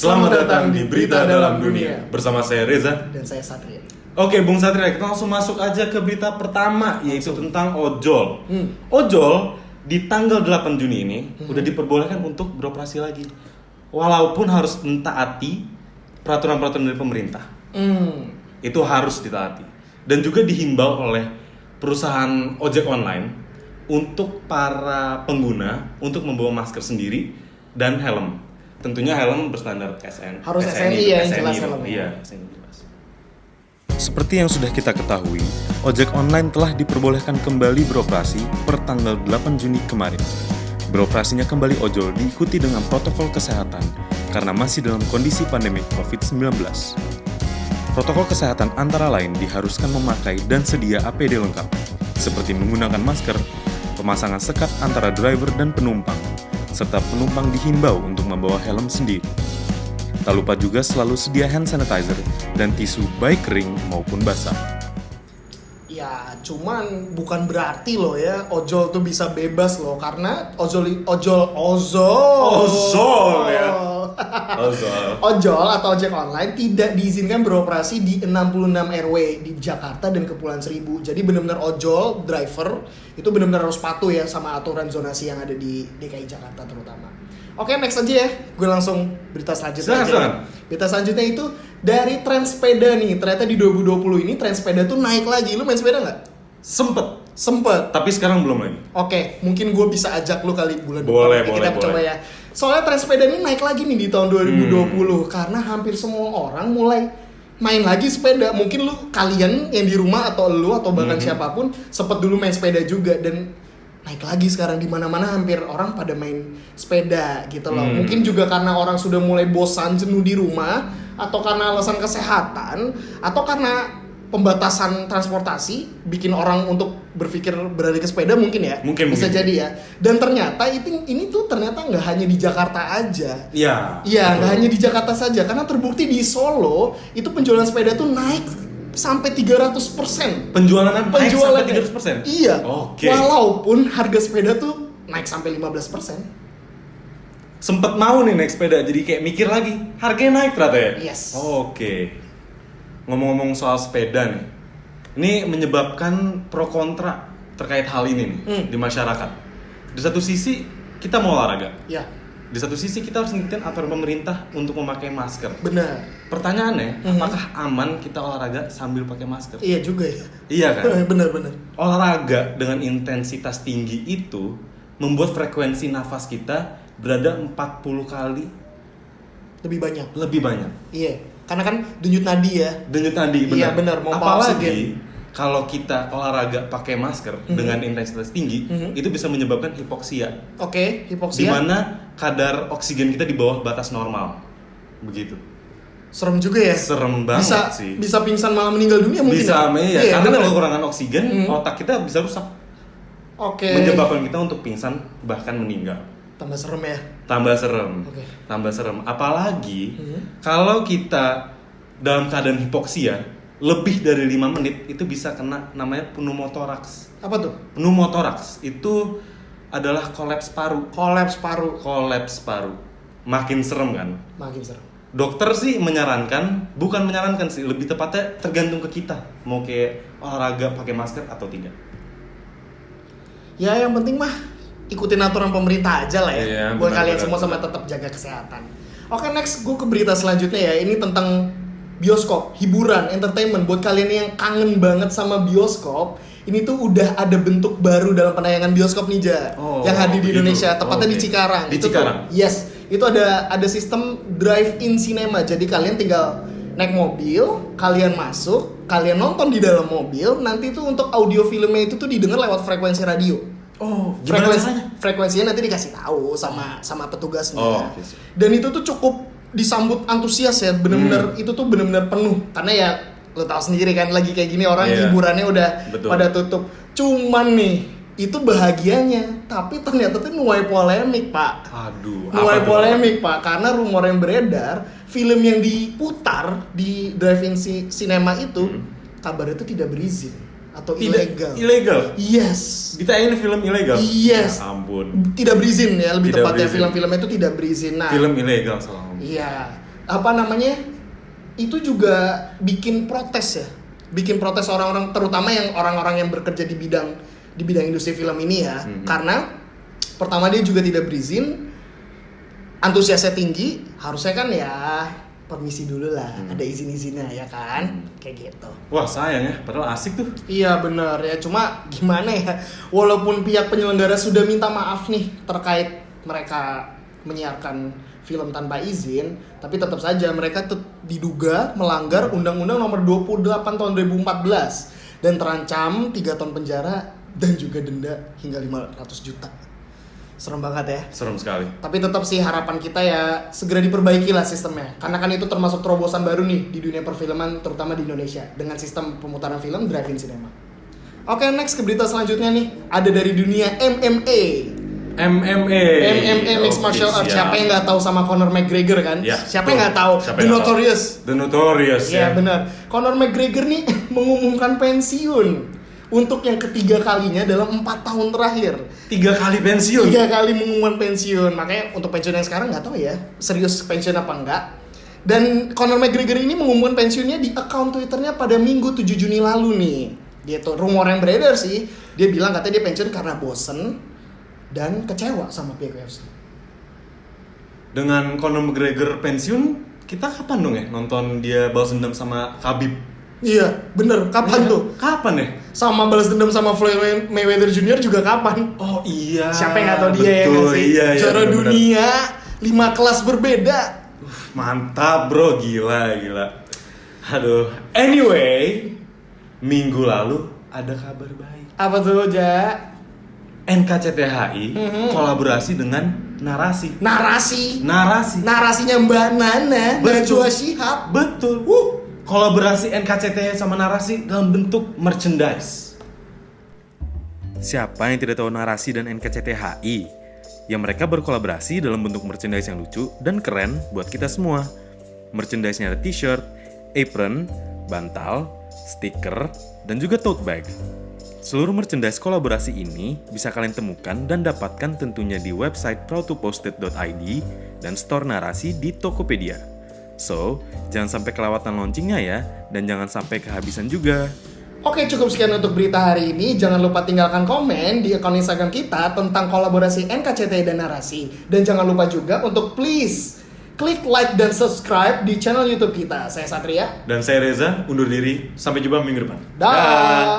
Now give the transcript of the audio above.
Selamat datang di Berita Dalam Dunia. Bersama saya Reza. Dan saya Satria. Oke Bung Satria, kita langsung masuk aja ke berita pertama, yaitu tentang ojol. Ojol di tanggal 8 Juni ini udah diperbolehkan untuk beroperasi lagi, walaupun harus mentaati peraturan-peraturan dari pemerintah. Itu harus ditaati. Dan juga dihimbau oleh perusahaan ojek online untuk para pengguna untuk membawa masker sendiri dan helm. Tentunya helm berstandar SN. Harus SNI ya, yang jelas helmnya. Iya, SNI jelas. Seperti yang sudah kita ketahui, ojek online telah diperbolehkan kembali beroperasi per tanggal 8 Juni kemarin. Beroperasinya kembali ojol diikuti dengan protokol kesehatan karena masih dalam kondisi pandemi COVID-19. Protokol kesehatan antara lain diharuskan memakai dan sedia APD lengkap, seperti menggunakan masker, pemasangan sekat antara driver dan penumpang, serta penumpang dihimbau untuk membawa helm sendiri. Tak lupa juga selalu sedia hand sanitizer dan tisu baik kering maupun basah. Ya, cuman bukan berarti loh ya ojol tuh bisa bebas loh, karena ojol ya. Ojol atau ojek online tidak diizinkan beroperasi di 66 RW di Jakarta dan Kepulauan Seribu. Jadi benar-benar ojol, driver itu benar-benar harus patuh ya sama aturan zonasi yang ada di DKI Jakarta terutama. Oke, next aja ya. Gue langsung berita selanjutnya aja. Berita selanjutnya itu dari tren sepeda nih. Ternyata di 2020 ini tren sepeda tuh naik lagi. Lu main sepeda nggak? Sempet. Tapi sekarang belum lagi. Oke, mungkin gue bisa ajak lu kali bulan depan. Boleh. Kita coba ya. Soalnya tren sepeda ini naik lagi nih di tahun 2020 karena hampir semua orang mulai main lagi sepeda. Mungkin kalian yang di rumah atau lu atau bahkan siapapun sempet dulu main sepeda juga, dan naik lagi sekarang di mana-mana hampir orang pada main sepeda gitu loh. Mungkin juga karena orang sudah mulai bosan jenuh di rumah, atau karena alasan kesehatan, atau karena pembatasan transportasi bikin orang untuk berpikir beralih ke sepeda mungkin ya. Mungkin jadi ya. Dan ternyata ini tuh ternyata nggak hanya di Jakarta aja. Iya. Iya, nggak hanya di Jakarta saja, karena terbukti di Solo itu penjualan sepeda tuh naik sampai 300%. Penjualan naik sampai 300%? Iya. Oke. Walaupun harga sepeda tuh naik sampai 15%. Sempet mau nih naik sepeda, jadi kayak mikir lagi, harganya naik ternyata ya? Yes. Oke. Ngomong-ngomong soal sepeda nih, ini menyebabkan pro kontra terkait hal ini nih di masyarakat. Di satu sisi kita mau olahraga. Ya. Di satu sisi kita harus ngikutin aturan pemerintah untuk memakai masker. Benar. Pertanyaannya, apakah aman kita olahraga sambil pakai masker? Iya juga ya. Iya kan? Benar. Olahraga dengan intensitas tinggi itu membuat frekuensi nafas kita berada 40 kali lebih banyak. Iya. Karena kan denyut nadi ya. Denyut nadi, benar. Iya benar. Apalagi kalau kita olahraga pakai masker dengan intensitas tinggi, itu bisa menyebabkan hipoksia. Oke, hipoksia. Di mana kadar oksigen kita di bawah batas normal. Begitu. Serem juga ya. Serem banget sih. Bisa pingsan malah meninggal dunia mungkin. Bisa, ya. Iya, Karena bener. kalau kekurangan oksigen, otak kita bisa rusak. Oke. Menyebabkan kita untuk pingsan bahkan meninggal. Tambah serem ya. Oke. Tambah serem. Apalagi kalau kita dalam keadaan hipoksia lebih dari 5 menit, itu bisa kena namanya pneumotoraks. Apa tuh? Pneumotoraks itu adalah kolaps paru. Kolaps paru. Makin serem kan? Makin serem. Dokter sih bukan menyarankan sih, lebih tepatnya tergantung ke kita mau kayak olahraga pakai masker atau tidak. Ya yang penting mah ikutin aturan pemerintah aja lah ya. Iya, Buat kalian benar. semua sama tetap jaga kesehatan. Oke, next gue ke berita selanjutnya ya. Ini tentang bioskop, hiburan, entertainment. Buat kalian yang kangen banget sama bioskop, ini tuh udah ada bentuk baru dalam penayangan bioskop nih, yang hadir di Indonesia, tepatnya di Cikarang. Di Cikarang? Yes, itu ada sistem drive-in cinema. Jadi kalian tinggal naik mobil, kalian masuk, kalian nonton di dalam mobil. Nanti tuh untuk audio filmnya itu tuh didengar lewat frekuensi radio. Oh, gimana rasanya? Frekuensinya nanti dikasih tahu sama petugasnya. Okay. Dan itu tuh cukup disambut antusias ya, benar-benar itu tuh benar-benar penuh, karena ya lo tahu sendiri kan lagi kayak gini orang hiburannya udah pada tutup. Cuman nih itu bahagianya, tapi ternyata tuh nuai polemik pak. Nuai polemik pak, karena rumor yang beredar film yang diputar di drive-in cinema itu kabarnya itu tidak berizin atau ilegal. Yes. Ditayangin film ilegal? Yes. Ya ampun. Tidak berizin ya, lebih tepatnya film-filmnya itu tidak berizin. Nah, film ilegal soalnya. Iya. itu juga bikin protes ya, bikin protes orang-orang, terutama orang-orang yang bekerja di bidang industri film ini ya. Karena pertama dia juga tidak berizin, antusiasnya tinggi, harusnya kan ya permisi dulu lah, ada izin-izinnya ya kan, kayak gitu. Wah sayang ya, padahal asik tuh. Iya bener ya, cuma gimana ya, walaupun pihak penyelenggara sudah minta maaf nih terkait mereka menyiarkan film tanpa izin, tapi tetap saja mereka diduga melanggar Undang-Undang Nomor 28 Tahun 2014 dan terancam 3 tahun penjara dan juga denda hingga 500 juta. Serem banget ya. Serem sekali. Tapi tetap sih harapan kita ya segera diperbaiki lah sistemnya, karena kan itu termasuk terobosan baru nih di dunia perfilman, terutama di Indonesia dengan sistem pemutaran film drive-in cinema. Oke, next ke berita selanjutnya nih, ada dari dunia MMA. MMA mixed martial arts. Siapa yang nggak tahu sama Conor McGregor kan? Ya, siapa yang nggak tahu? The Notorious ya. Benar. Conor McGregor nih mengumumkan pensiun untuk yang ketiga kalinya dalam 4 tahun terakhir. 3 kali pensiun. 3 kali mengumumkan pensiun. Makanya untuk pensiun yang sekarang nggak tahu ya serius pensiun apa enggak. Dan Conor McGregor ini mengumumkan pensiunnya di akun Twitternya pada Minggu 7 Juni lalu nih. Gitu. Rumor yang beredar sih, dia bilang katanya dia pensiun karena bosen dan kecewa sama pihak UFC. Dengan Conor McGregor pensiun, kita kapan dong ya nonton dia balas dendam sama Khabib? Iya, bener. Kapan tuh? Kapan ya? Sama balas dendam sama Floyd Mayweather Jr. juga kapan? Oh iya. Siapa yang nggak tahu dia ya nggak sih? Iya, juara dunia 5 kelas berbeda. Mantap bro, gila. Aduh. Anyway, minggu lalu ada kabar baik. Apa tuh, Ja? NKCTHI kolaborasi dengan Narasi. Narasinya Mbak Nana, Najwa Shihab. Betul. Kolaborasi NKCTHI sama Narasi dalam bentuk merchandise. Siapa yang tidak tahu Narasi dan NKCTHI? Yang mereka berkolaborasi dalam bentuk merchandise yang lucu dan keren buat kita semua. Merchandise-nya ada t-shirt, apron, bantal, stiker, dan juga tote bag. Seluruh merchandise kolaborasi ini bisa kalian temukan dan dapatkan tentunya di website proudtoposted.id dan store Narasi di Tokopedia. So, jangan sampai kelewatan launchingnya ya, dan jangan sampai kehabisan juga. Oke, cukup sekian untuk berita hari ini. Jangan lupa tinggalkan komen di akun Instagram kita tentang kolaborasi NKCTHI dan Narasi. Dan jangan lupa juga untuk please klik like dan subscribe di channel YouTube kita. Saya Satria. Dan saya Reza, undur diri. Sampai jumpa minggu depan. Dah.